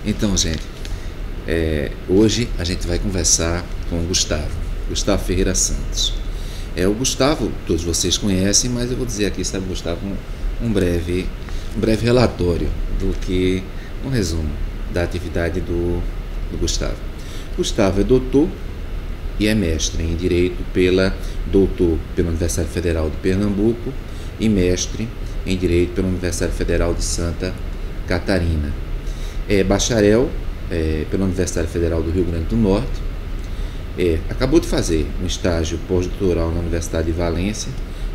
Então, gente, hoje a gente vai conversar com o Gustavo Ferreira Santos. O Gustavo, todos vocês conhecem, mas eu vou dizer aqui, sabe, Gustavo, um breve relatório um resumo da atividade do Gustavo. Gustavo é doutor e é mestre em Direito doutor pela Universidade Federal de Pernambuco e mestre em Direito pela Universidade Federal de Santa Catarina. É bacharel pela Universidade Federal do Rio Grande do Norte. Acabou de fazer um estágio pós-doutoral na Universidade de Valência,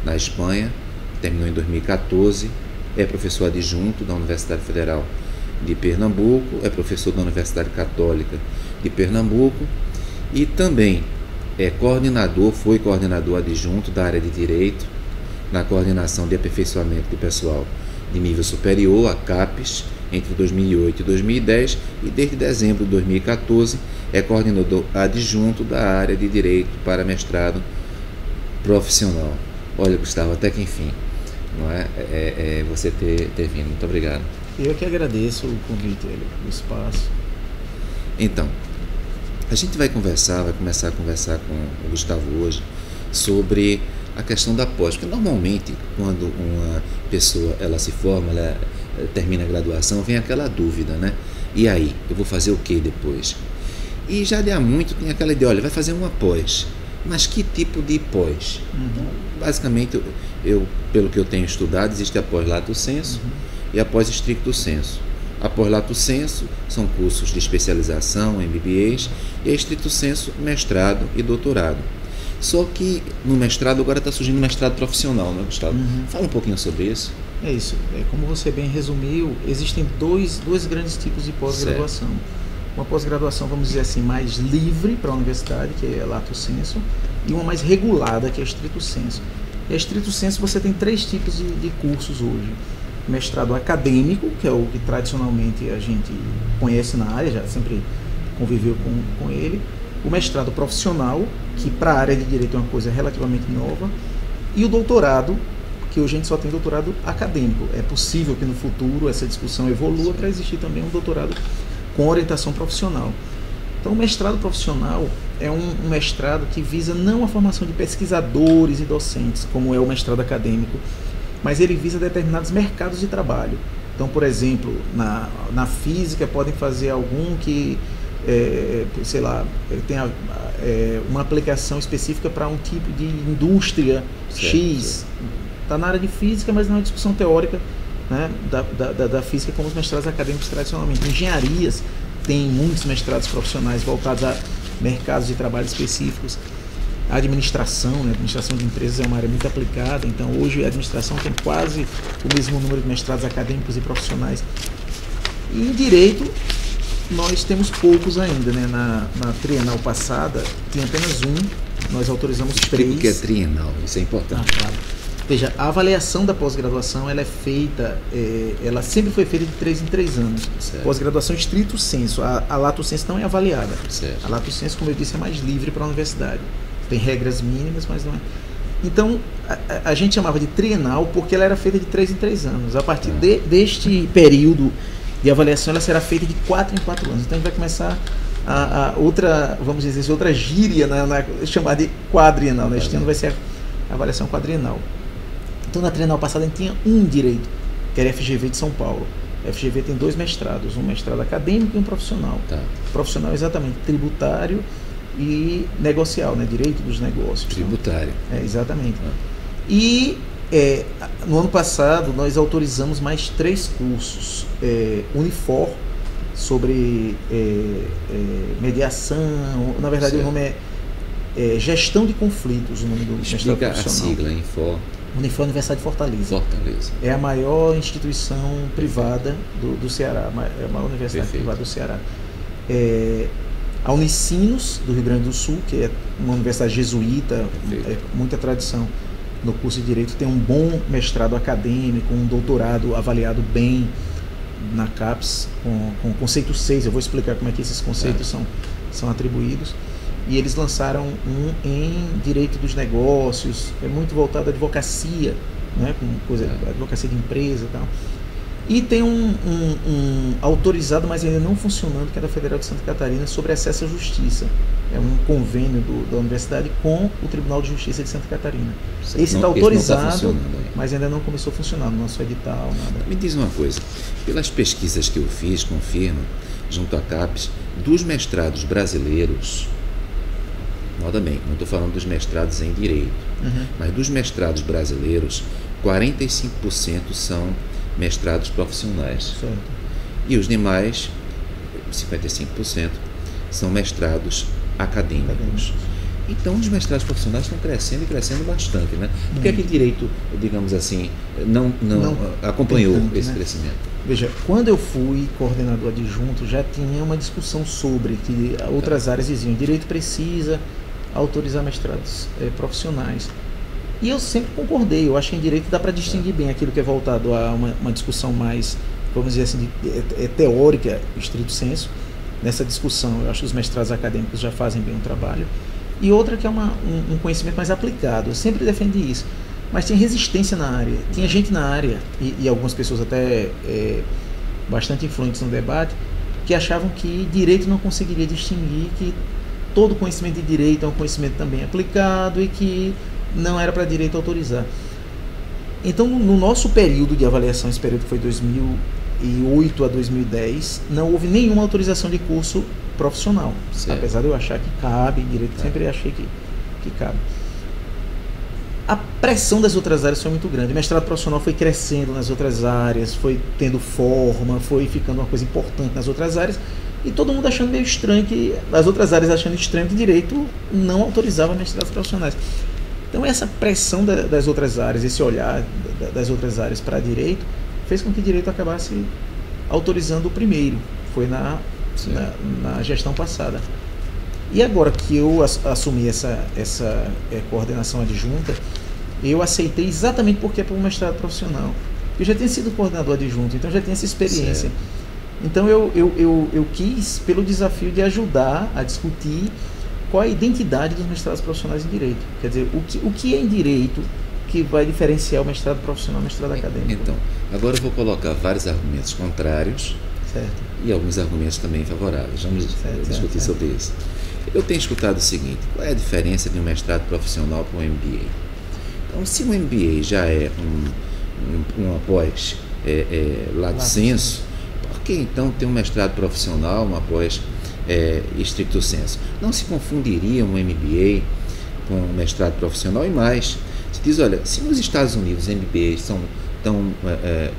na Espanha, terminou em 2014. É professor adjunto da Universidade Federal de Pernambuco, é professor da Universidade Católica de Pernambuco e também foi coordenador adjunto da área de Direito na Coordenação de Aperfeiçoamento de Pessoal de Nível Superior, a CAPES, entre 2008 e 2010, e desde dezembro de 2014 é coordenador adjunto da área de Direito para mestrado profissional. Olha, Gustavo, até que enfim, não é? Você ter vindo. Muito obrigado. Eu que agradeço o convite, o espaço. Então, a gente vai começar a conversar com o Gustavo hoje sobre a questão da pós, porque normalmente quando uma pessoa ela se forma, ela termina a graduação, vem aquela dúvida, né? E aí, eu vou fazer o que depois? E já de há muito tem aquela ideia, olha, vai fazer uma pós, mas que tipo de pós? Então, basicamente, pelo que eu tenho estudado, existe a pós lato sensu e a pós stricto sensu. A pós lato sensu são cursos de especialização, MBAs, e a stricto sensu, mestrado e doutorado. Só que no mestrado agora está surgindo mestrado profissional, né, Gustavo? Fala um pouquinho sobre isso. É isso. Como você bem resumiu, existem dois grandes tipos de pós-graduação. Uma pós-graduação, vamos dizer assim, mais livre para a universidade, que é lato sensu, e uma mais regulada, que é stricto sensu. E a stricto sensu você tem três tipos de cursos hoje. Mestrado acadêmico, que é o que tradicionalmente a gente conhece na área, já sempre conviveu com ele. O mestrado profissional, que para a área de Direito é uma coisa relativamente nova. E o doutorado, que hoje a gente só tem doutorado acadêmico. É possível que no futuro essa discussão evolua para existir também um doutorado com orientação profissional. Então, o mestrado profissional é um mestrado que visa não a formação de pesquisadores e docentes, como é o mestrado acadêmico, mas ele visa determinados mercados de trabalho. Então, por exemplo, na física podem fazer algum que, sei lá, tenha uma aplicação específica para um tipo de indústria X. Está na área de física, mas não é uma discussão teórica, né, da física como os mestrados acadêmicos tradicionalmente. Engenharias tem muitos mestrados profissionais voltados a mercados de trabalho específicos. A administração, né, administração de empresas é uma área muito aplicada, então hoje a administração tem quase o mesmo número de mestrados acadêmicos e profissionais. E em Direito nós temos poucos ainda, né? Na trienal passada tinha apenas um, nós autorizamos 3. O que é trienal? Isso é importante. Claro. Veja, a avaliação da pós-graduação ela é feita, ela sempre foi feita de 3 em 3 anos. Pós-graduação stricto sensu, a lato sensu não é avaliada. Certo. A lato sensu, como eu disse, é mais livre para a universidade. Tem regras mínimas, mas não é. Então, a gente chamava de trienal porque ela era feita de 3 em 3 anos. A partir deste período de avaliação, ela será feita de 4 em 4 anos. Então, a gente vai começar outra, vamos dizer assim, outra gíria chamada de quadrienal. Este ano vai ser a avaliação quadrienal. Então, na trienal passada, a gente tinha um direito, que era a FGV de São Paulo. A FGV tem 2 mestrados, um mestrado acadêmico e um profissional. Profissional exatamente tributário e negocial, né? Direito dos negócios. Tributário. Então, exatamente. E no ano passado nós autorizamos mais 3 cursos. Unifor, sobre mediação, na verdade o nome é Gestão de Conflitos, o nome do mestrado profissional. Explica a sigla, Unifor. Unifor, Universidade de Fortaleza. É a maior instituição privada do Ceará, é a maior universidade privada do Ceará. A Unicinos, do Rio Grande do Sul, que é uma universidade jesuíta, muita tradição no curso de Direito, tem um bom mestrado acadêmico, um doutorado avaliado bem na CAPES, com conceito 6, eu vou explicar como é que esses conceitos são atribuídos. E eles lançaram um em Direito dos Negócios, muito voltado à advocacia, né, com coisa, advocacia de empresa e tal. E tem um autorizado, mas ainda não funcionando, que é da Federal de Santa Catarina, sobre acesso à justiça. É um convênio da universidade com o Tribunal de Justiça de Santa Catarina. Esse está autorizado, mas ainda não começou a funcionar no nosso edital, nada. Me diz uma coisa, pelas pesquisas que eu fiz, confirmo, junto à CAPES, dos mestrados brasileiros, nota bem, não estou falando dos mestrados em Direito, mas dos mestrados brasileiros, 45% são mestrados profissionais. Certo. E os demais, 55%, são mestrados acadêmicos. Então, os mestrados profissionais estão crescendo e crescendo bastante, né? Por que é que direito, digamos assim, não acompanhou tanto, esse crescimento? Veja, quando eu fui coordenador adjunto, já tinha uma discussão sobre que outras áreas diziam direito precisa autorizar mestrados profissionais. E eu sempre concordei, eu acho que em direito dá para distinguir bem aquilo que é voltado a uma discussão mais, vamos dizer assim, teórica, estrito senso. Nessa discussão, eu acho que os mestrados acadêmicos já fazem bem o trabalho. E outra que é um conhecimento mais aplicado. Eu sempre defendi isso. Mas tinha resistência na área. Tinha gente na área, e algumas pessoas até bastante influentes no debate, que achavam que direito não conseguiria distinguir que todo conhecimento de direito é um conhecimento também aplicado e que não era para direito autorizar. Então, no nosso período de avaliação, esse período que foi 2008 a 2010, não houve nenhuma autorização de curso profissional, certo. Apesar de eu achar que cabe, em direito sempre achei que cabe. A pressão das outras áreas foi muito grande, o mestrado profissional foi crescendo nas outras áreas, foi tendo forma, foi ficando uma coisa importante nas outras áreas, e todo mundo achando meio estranho, as outras áreas achando estranho que direito não autorizava mestrados profissionais. Então essa pressão das outras áreas, esse olhar das outras áreas para direito, fez com que direito acabasse autorizando o primeiro, foi na gestão passada. E agora que eu assumi essa coordenação adjunta, eu aceitei exatamente porque é para o mestrado profissional. Eu já tinha sido coordenador adjunto, então já tinha essa experiência. Certo. Então eu quis, pelo desafio de ajudar a discutir qual a identidade dos mestrados profissionais em direito. Quer dizer, o que é em direito que vai diferenciar o mestrado profissional do mestrado acadêmico. Então, agora eu vou colocar vários argumentos contrários, certo, e alguns argumentos também favoráveis. Vamos discutir sobre isso. Eu tenho escutado o seguinte: qual é a diferença de um mestrado profissional para um MBA? Então, se um MBA já é um pós lato sensu, por que então ter um mestrado profissional, uma pós estricto sensu? Não se confundiria um MBA com um mestrado profissional? E mais, se diz, olha, se nos Estados Unidos os MBAs são tão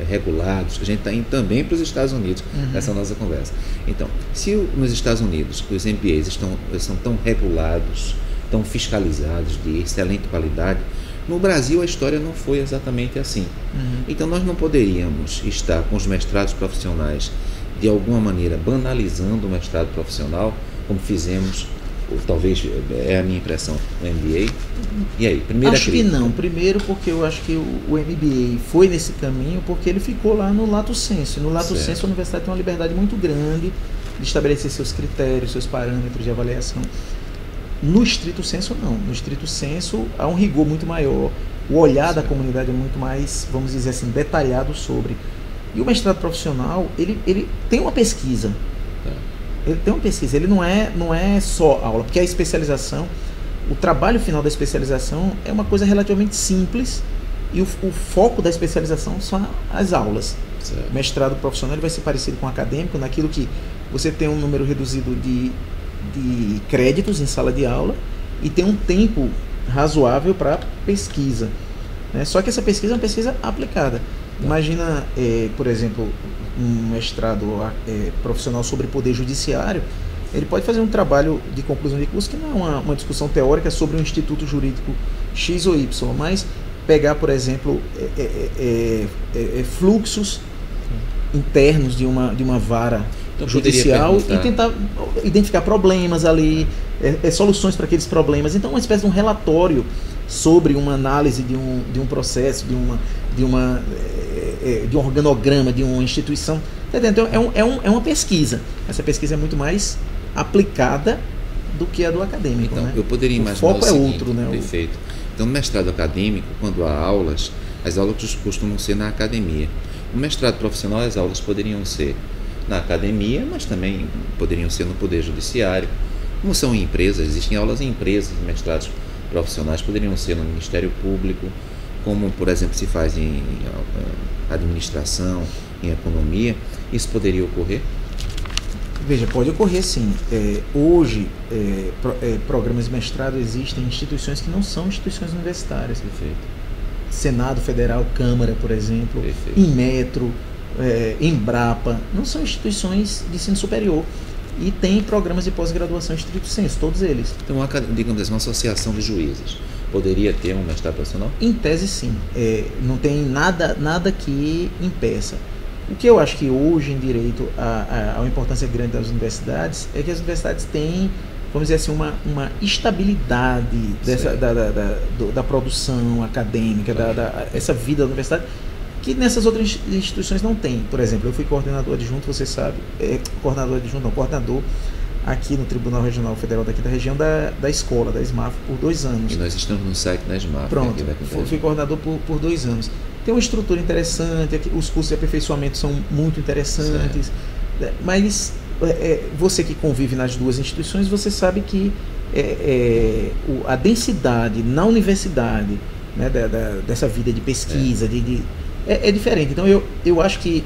regulados, a gente está indo também para os Estados Unidos nessa nossa conversa. Então, se nos Estados Unidos os MBAs são tão regulados, tão fiscalizados, de excelente qualidade, no Brasil a história não foi exatamente assim. Então nós não poderíamos estar com os mestrados profissionais de alguma maneira banalizando o mestrado profissional, como fizemos, ou talvez é a minha impressão, no MBA. E aí, primeira Acho crítica. Que não. Primeiro porque eu acho que o MBA foi nesse caminho porque ele ficou lá no lato sensu. No lato sensu a universidade tem uma liberdade muito grande de estabelecer seus critérios, seus parâmetros de avaliação. No estrito sensu não. No estrito sensu há um rigor muito maior, o olhar da comunidade é muito mais, vamos dizer assim, detalhado sobre. E o mestrado profissional, ele tem uma pesquisa. Ele tem uma pesquisa, ele não é só aula, porque a especialização, o trabalho final da especialização é uma coisa relativamente simples e o foco da especialização são as aulas. Certo. O mestrado profissional ele vai ser parecido com o acadêmico, naquilo que você tem um número reduzido de créditos em sala de aula e tem um tempo razoável para pesquisa, né? Só que essa pesquisa é uma pesquisa aplicada. Imagina, por exemplo, um mestrado profissional sobre poder judiciário, ele pode fazer um trabalho de conclusão de curso que não é uma discussão teórica sobre um instituto jurídico X ou Y, mas pegar, por exemplo, fluxos internos de uma vara judicial e tentar identificar problemas ali, soluções para aqueles problemas. Então, uma espécie de um relatório sobre uma análise de um processo, de um organograma, de uma instituição. Então, é uma pesquisa. Essa pesquisa é muito mais aplicada do que a do acadêmico. Então, né? eu poderia imaginar o foco seguinte, outro, né? Perfeito. Então, no mestrado acadêmico, quando há aulas, as aulas costumam ser na academia. No mestrado profissional, as aulas poderiam ser na academia, mas também poderiam ser no Poder Judiciário. Como são em empresas, existem aulas em empresas, mestrados profissionais poderiam ser no Ministério Público, como, por exemplo, se faz em administração, em economia. Isso poderia ocorrer? Veja, pode ocorrer sim. Hoje, programas de mestrado existem em instituições que não são instituições universitárias. Perfeito. Senado Federal, Câmara, por exemplo, Perfeito. Inmetro, Embrapa, não são instituições de ensino superior. E tem programas de pós-graduação em estrito senso, todos eles. Então, digamos assim, uma associação de juízes poderia ter um mestrado profissional? Em tese, sim. Não tem nada que impeça. O que eu acho que hoje em direito, a importância grande das universidades é que as universidades têm, vamos dizer assim, uma estabilidade da produção acadêmica, essa vida da universidade, que nessas outras instituições não tem. Por exemplo, eu fui coordenador adjunto, você sabe, coordenador aqui no Tribunal Regional Federal daqui da região da escola, da SMAF, por 2 anos. E nós estamos no site da SMAF. Pronto, fui coordenador por 2 anos. Tem uma estrutura interessante, os cursos de aperfeiçoamento são muito interessantes, mas você que convive nas duas instituições, você sabe que a densidade na universidade, né, dessa vida de pesquisa, é diferente. Então eu acho que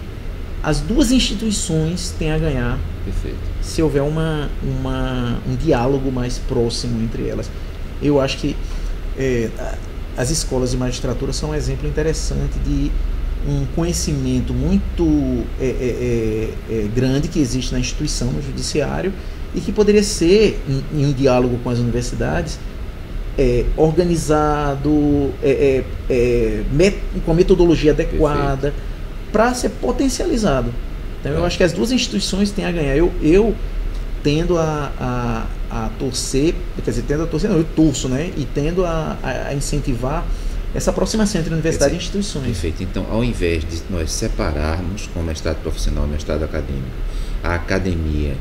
as duas instituições têm a ganhar. Perfeito. Se houver um diálogo mais próximo entre elas. Eu acho que as escolas de magistratura são um exemplo interessante de um conhecimento muito grande que existe na instituição, no judiciário, e que poderia ser, em um diálogo com as universidades, organizado, com a metodologia adequada, para ser potencializado. Então eu acho que as duas instituições têm a ganhar. Eu tendo a torcer, quer dizer, eu torço, né? E tendo a incentivar essa aproximação entre universidade e instituições. Perfeito. Então, ao invés de nós separarmos com o mestrado profissional e o mestrado acadêmico a academia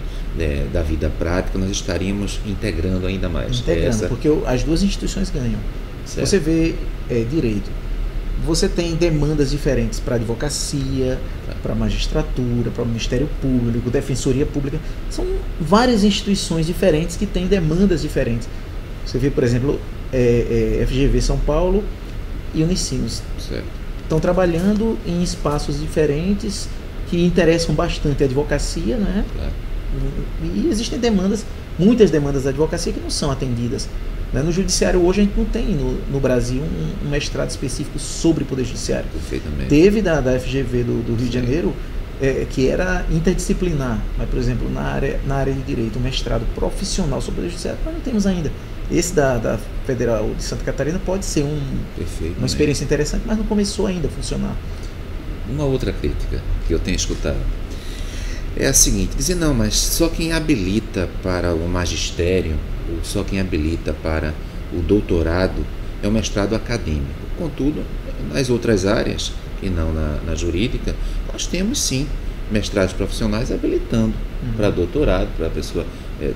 da vida prática, nós estaríamos integrando ainda mais. Porque as duas instituições ganham. Certo. Você vê direito. Você tem demandas diferentes para advocacia, para magistratura, para o Ministério Público, Defensoria Pública. São várias instituições diferentes que têm demandas diferentes. Você vê, por exemplo, FGV São Paulo e Unicinos. Certo. Estão trabalhando em espaços diferentes que interessam bastante a advocacia, né? Claro. E existem muitas demandas da advocacia que não são atendidas. No judiciário hoje a gente não tem no Brasil um mestrado específico sobre poder judiciário. Perfeitamente. Teve da FGV do Rio de Janeiro, que era interdisciplinar, mas, por exemplo, na área de direito, um mestrado profissional sobre poder judiciário, nós não temos ainda. Esse da Federal de Santa Catarina pode ser uma experiência interessante, mas não começou ainda a funcionar. Uma outra crítica que eu tenho escutado é a seguinte: dizer, não, mas só quem habilita para o magistério, ou só quem habilita para o doutorado é o mestrado acadêmico. Contudo, nas outras áreas, e não na jurídica, nós temos sim mestrados profissionais habilitando para doutorado, para a pessoa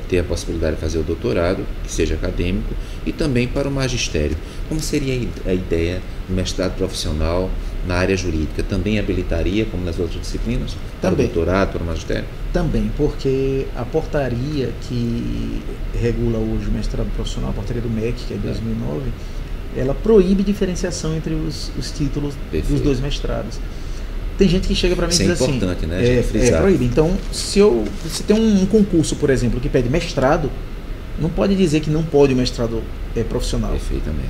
ter a possibilidade de fazer o doutorado, que seja acadêmico, e também para o magistério. Como seria a ideia do mestrado profissional na área jurídica? Também habilitaria, como nas outras disciplinas, para o doutorado, para o magistério? Também, porque a portaria que regula hoje o mestrado profissional, a portaria do MEC, que é de 2009, ela proíbe diferenciação entre os títulos dos dois mestrados. Tem gente que chega para mim e diz assim... Isso é importante, né? Frisar. Proíbe. Então, se tem um concurso, por exemplo, que pede mestrado, não pode dizer que não pode o mestrado profissional. Perfeitamente.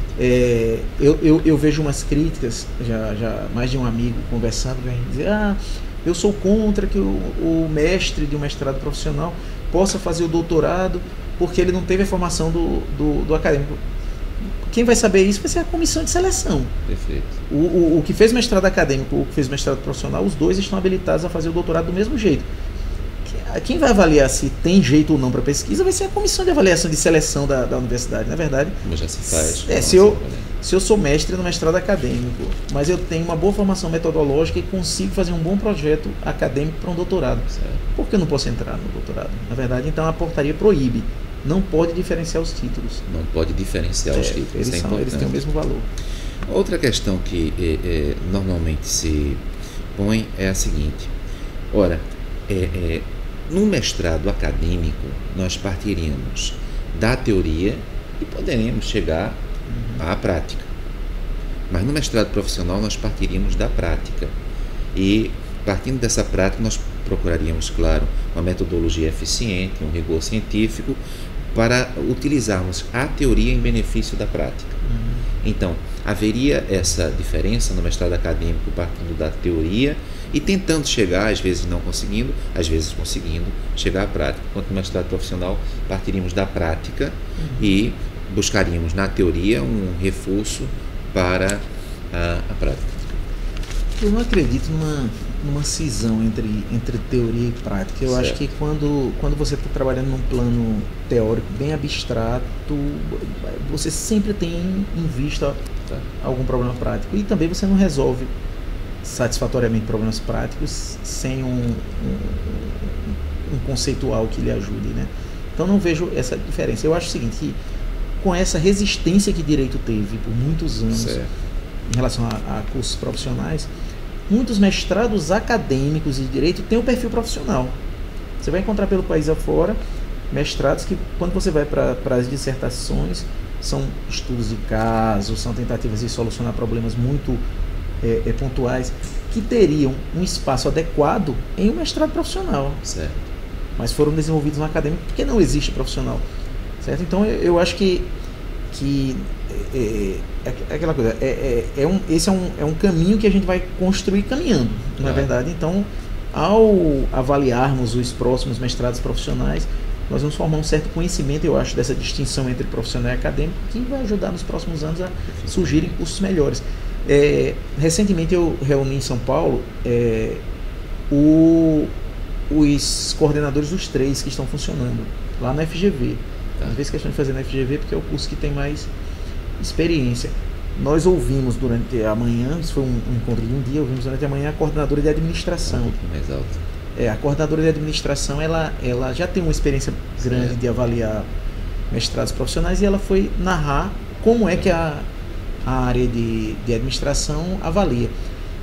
Eu vejo umas críticas, já mais de um amigo conversando, vem dizer, eu sou contra que o mestre de um mestrado profissional possa fazer o doutorado porque ele não teve a formação do acadêmico. Quem vai saber isso vai ser a comissão de seleção. Perfeito. O que fez mestrado acadêmico, o que fez mestrado profissional, os dois estão habilitados a fazer o doutorado do mesmo jeito. Quem vai avaliar se tem jeito ou não para pesquisa vai ser a comissão de avaliação de seleção da universidade, na verdade. Como já se faz. Se eu sou mestre no mestrado acadêmico, mas eu tenho uma boa formação metodológica e consigo fazer um bom projeto acadêmico para um doutorado, por que eu não posso entrar no doutorado? Na verdade, então a portaria proíbe. Não pode diferenciar os títulos. Não pode diferenciar os títulos. Eles têm o mesmo valor. Outra questão que normalmente se propõe é a seguinte: ora, no mestrado acadêmico, nós partiríamos da teoria e poderemos chegar à prática. Mas no mestrado profissional, nós partiríamos da prática. E, partindo dessa prática, nós procuraríamos, claro, uma metodologia eficiente, um rigor científico, para utilizarmos a teoria em benefício da prática. Então, haveria essa diferença no mestrado acadêmico partindo da teoria e tentando chegar, às vezes não conseguindo, às vezes conseguindo chegar à prática. Enquanto no mestrado profissional partiríamos da prática e buscaríamos na teoria um reforço para a prática. Eu não acredito numa cisão entre teoria e prática. Eu acho que quando você está trabalhando num plano teórico bem abstrato, você sempre tem em vista algum problema prático. E também você não resolve satisfatoriamente problemas práticos sem um conceitual que lhe ajude, né? Então não vejo essa diferença. Eu acho o seguinte, que com essa resistência que direito teve por muitos anos em relação a cursos profissionais, muitos mestrados acadêmicos de direito têm um perfil profissional. Você vai encontrar pelo país afora mestrados que, quando você vai para as dissertações, são estudos de casos, são tentativas de solucionar problemas muito pontuais, que teriam um espaço adequado em um mestrado profissional. Certo. Mas foram desenvolvidos no acadêmico porque não existe profissional. Certo? Então eu acho que aquela coisa, esse é um caminho que a gente vai construir caminhando, não é verdade? Então, ao avaliarmos os próximos mestrados profissionais, nós vamos formar um certo conhecimento, eu acho, dessa distinção entre profissional e acadêmico, que vai ajudar nos próximos anos a surgirem cursos melhores. Recentemente eu reuni em São Paulo os coordenadores dos 3 que estão funcionando lá na FGV. Às vezes questão de fazer na FGV porque é o curso que tem mais experiência. Nós ouvimos durante a manhã, isso foi um encontro de um dia, ouvimos durante a manhã a coordenadora de administração. Mais alto. A coordenadora de administração, ela já tem uma experiência grande de avaliar mestrados profissionais, e ela foi narrar como é que a área de administração avalia.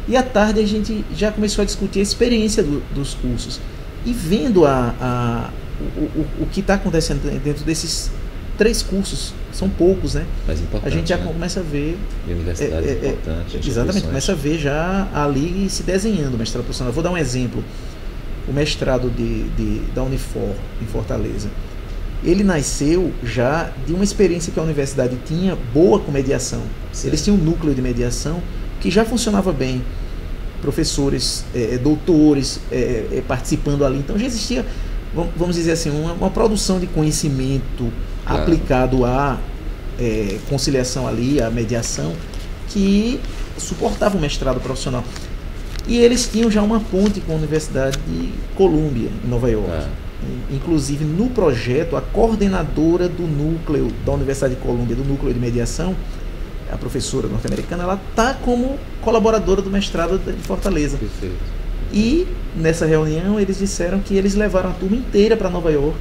E à tarde a gente já começou a discutir a experiência dos cursos. E vendo o que está acontecendo dentro desses 3 cursos, são poucos, né? Mas importante, a gente já começa a ver... Universidades importantes. Exatamente, começa a ver já ali se desenhando o mestrado profissional. Eu vou dar um exemplo. O mestrado da Unifor, em Fortaleza. Ele nasceu já de uma experiência que a universidade tinha boa com mediação. Certo. Eles tinham um núcleo de mediação que já funcionava bem. Professores, doutores participando ali. Então já existia, vamos dizer assim, uma produção de conhecimento aplicado à conciliação ali, à mediação, que suportava o mestrado profissional. E eles tinham já uma ponte com a Universidade de Columbia, em Nova York. Inclusive, no projeto, a coordenadora do núcleo da Universidade de Columbia, do núcleo de mediação, a professora norte-americana, ela está como colaboradora do mestrado de Fortaleza. Perfeito. E nessa reunião eles disseram que eles levaram a turma inteira para Nova York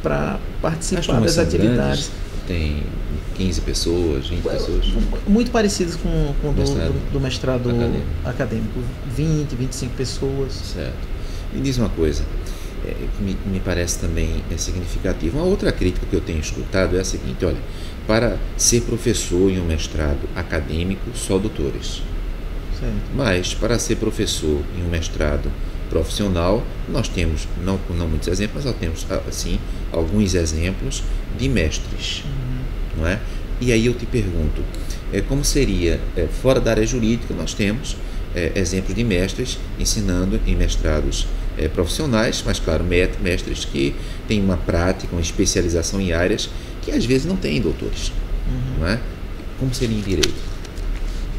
para participar das atividades. Grandes, tem 15 pessoas, 20 pessoas. Muito parecidos com o do mestrado acadêmico. 20, 25 pessoas. Certo. Me diz uma coisa, que me parece também significativa. Uma outra crítica que eu tenho escutado é a seguinte: olha, para ser professor em um mestrado acadêmico, só doutores. Certo. Mas para ser professor em um mestrado profissional, nós temos, não muitos exemplos, mas nós temos, assim, alguns exemplos de mestres. Não é? E aí eu te pergunto, como seria, fora da área jurídica, nós temos exemplos de mestres ensinando em mestrados profissionais, mas claro, mestres que têm uma prática, uma especialização em áreas que às vezes não têm doutores. Não é? Como seria em direito?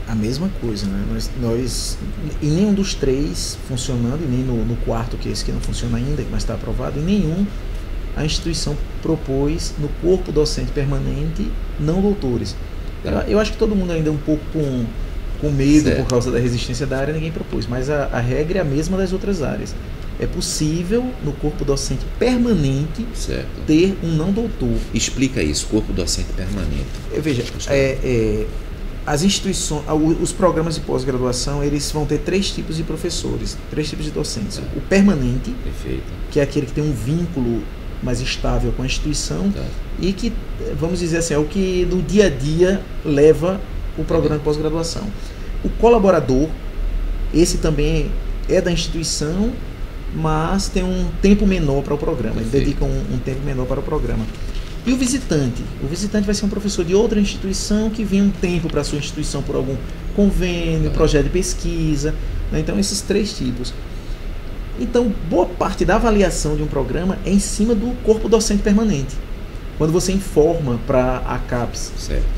A mesma coisa, né? Nós em nenhum dos 3 funcionando, e nem no quarto, que é esse que não funciona ainda, mas está aprovado, em nenhum a instituição propôs no corpo docente permanente não doutores. Eu acho que todo mundo ainda é um pouco com medo, certo, por causa da resistência da área, ninguém propôs, mas a regra é a mesma das outras áreas. É possível, no corpo docente permanente, certo, ter um não doutor. Explica isso, corpo docente permanente. Veja, as instituições, os programas de pós-graduação, eles vão ter 3 tipos de professores, 3 tipos de docentes. O permanente, Perfeito. que é aquele que tem um vínculo mais estável com a instituição, e que, vamos dizer assim, é o que no dia a dia leva o programa de pós-graduação. O colaborador, esse também é da instituição, mas tem um tempo menor para o programa. Perfeito. Ele dedica um tempo menor para o programa. E o visitante? O visitante vai ser um professor de outra instituição que vem um tempo para a sua instituição por algum convênio, projeto de pesquisa, né? Então, esses 3 tipos. Então, boa parte da avaliação de um programa é em cima do corpo docente permanente. Quando você informa para a CAPES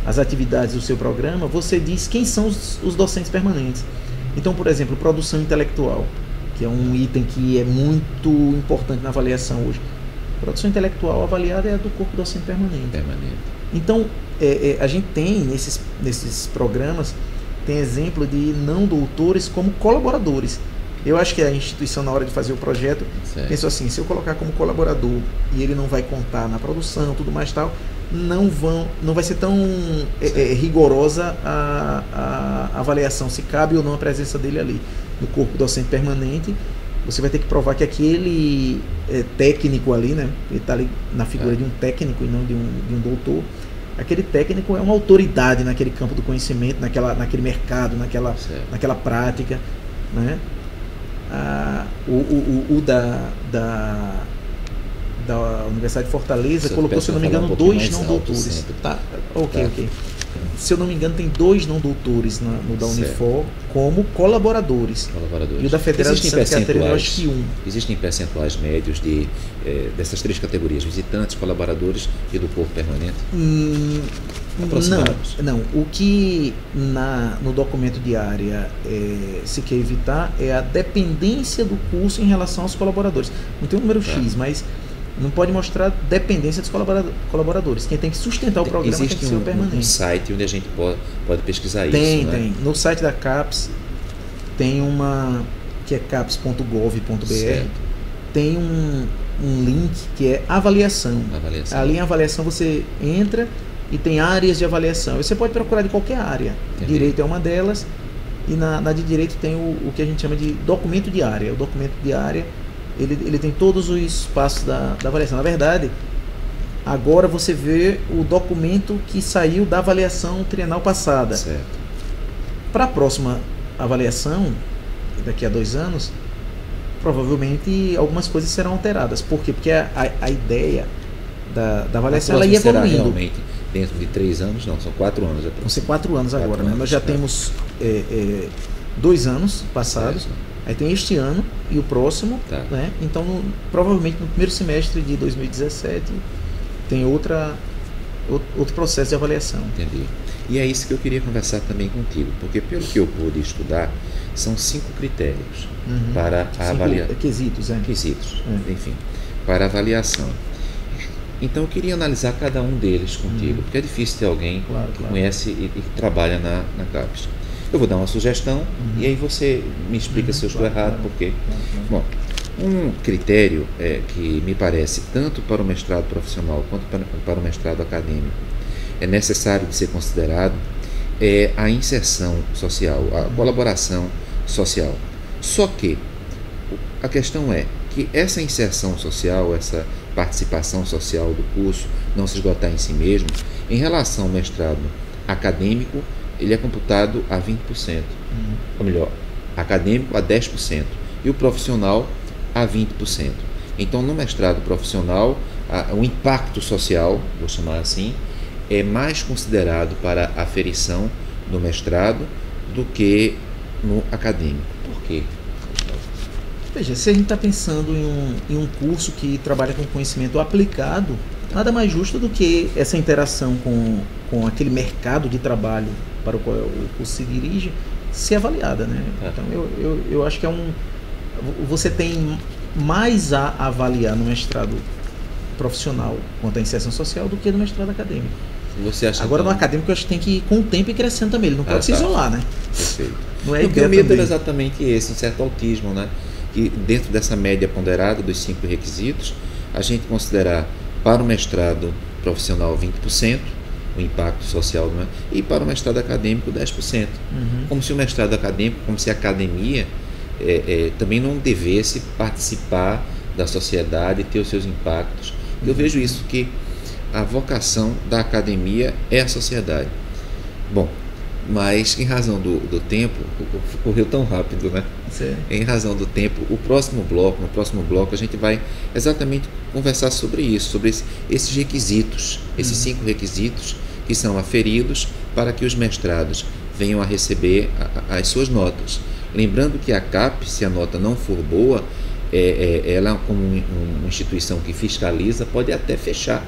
as atividades do seu programa, você diz quem são os docentes permanentes. Então, por exemplo, produção intelectual, que é um item que é muito importante na avaliação hoje. Produção intelectual avaliada é a do corpo docente permanente. Então, a gente tem nesses programas, tem exemplo de não doutores como colaboradores. Eu acho que a instituição, na hora de fazer o projeto, pensou assim, se eu colocar como colaborador e ele não vai contar na produção, tudo mais tal, não vai ser tão rigorosa a avaliação, se cabe ou não a presença dele ali. No corpo docente permanente, você vai ter que provar que aquele técnico ali, né, ele está ali na figura de um técnico e não de um doutor, aquele técnico é uma autoridade naquele campo do conhecimento, naquele mercado, naquela prática, né? O da Universidade de Fortaleza colocou, se eu não me engano, 2 não doutores. Tá? Ok. Se eu não me engano, tem 2 não doutores no da Unifor como colaboradores. E o da Federal de Santa Catarina, eu acho que 1. Existem percentuais médios dessas 3 categorias, visitantes, colaboradores e do corpo permanente? Não. O que no documento de área se quer evitar é a dependência do curso em relação aos colaboradores. Não tem um número X, mas não pode mostrar dependência dos colaboradores. Quem tem que sustentar o programa tem que ser o permanente. Existe um site onde a gente pode pesquisar isso, né? Tem. No site da CAPES tem uma que é caps.gov.br, tem um link que é avaliação. Ali em avaliação você entra e tem áreas de avaliação. Você pode procurar de qualquer área. Entendi. Direito é uma delas, e na de direito tem o que a gente chama de documento de área. O documento de área ele tem todos os passos da avaliação. Na verdade, agora você vê o documento que saiu da avaliação trienal passada. Para a próxima avaliação, daqui a 2 anos, provavelmente algumas coisas serão alteradas. Por quê? Porque a ideia da avaliação ela ia evoluindo. Realmente dentro de 3 anos, não, são 4 anos. Vão ser 4 anos agora, né? Nós já temos 2 anos passados. Aí tem este ano e o próximo, né? Então provavelmente no primeiro semestre de 2017 tem outro processo de avaliação. Entendi. E é isso que eu queria conversar também contigo, porque pelo que eu pude estudar, são 5 critérios para a avaliação. Quesitos, enfim, para avaliação. Então eu queria analisar cada um deles contigo, porque é difícil ter alguém que conhece e que trabalha na CAPES. Eu vou dar uma sugestão e aí você me explica se eu estou errado, por quê. Bom, um critério que me parece, tanto para o mestrado profissional quanto para o mestrado acadêmico, é necessário de ser considerado, é a inserção social, a colaboração social. Só que a questão é que essa inserção social, essa participação social do curso, não se esgotar em si mesmo, em relação ao mestrado acadêmico, ele é computado a 20%, ou melhor, acadêmico a 10% e o profissional a 20%. Então, no mestrado profissional, o impacto social, vou chamar assim, é mais considerado para a aferição no mestrado do que no acadêmico. Por quê? Veja, se a gente está pensando em um curso que trabalha com conhecimento aplicado, nada mais justo do que essa interação com aquele mercado de trabalho para o qual o curso se dirige, ser avaliada, né? Então, eu acho que você tem mais a avaliar no mestrado profissional quanto à inserção social do que no mestrado acadêmico. Você acha agora, no acadêmico, eu acho que tem que ir com o tempo e crescendo também. Ele não pode se isolar, né? Perfeito. Não é porque o medo era exatamente esse, um certo autismo, né? Que dentro dessa média ponderada dos 5 requisitos, a gente considerar para o mestrado profissional 20% o impacto social, né? E para o mestrado acadêmico 10%. Como se o mestrado acadêmico, como se a academia também não devesse participar da sociedade e ter os seus impactos. Eu vejo isso, que a vocação da academia é a sociedade. Bom, mas em razão do tempo, correu tão rápido, né? Sim. Em razão do tempo, no próximo bloco a gente vai exatamente conversar sobre isso, sobre esses requisitos, esses 5 requisitos que são aferidos para que os mestrados venham a receber as suas notas. Lembrando que a CAPES, se a nota não for boa, ela, como uma instituição que fiscaliza, pode até fechar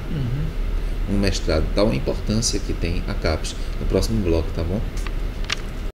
um mestrado. Tal a importância que tem a CAPES. No próximo bloco, tá bom?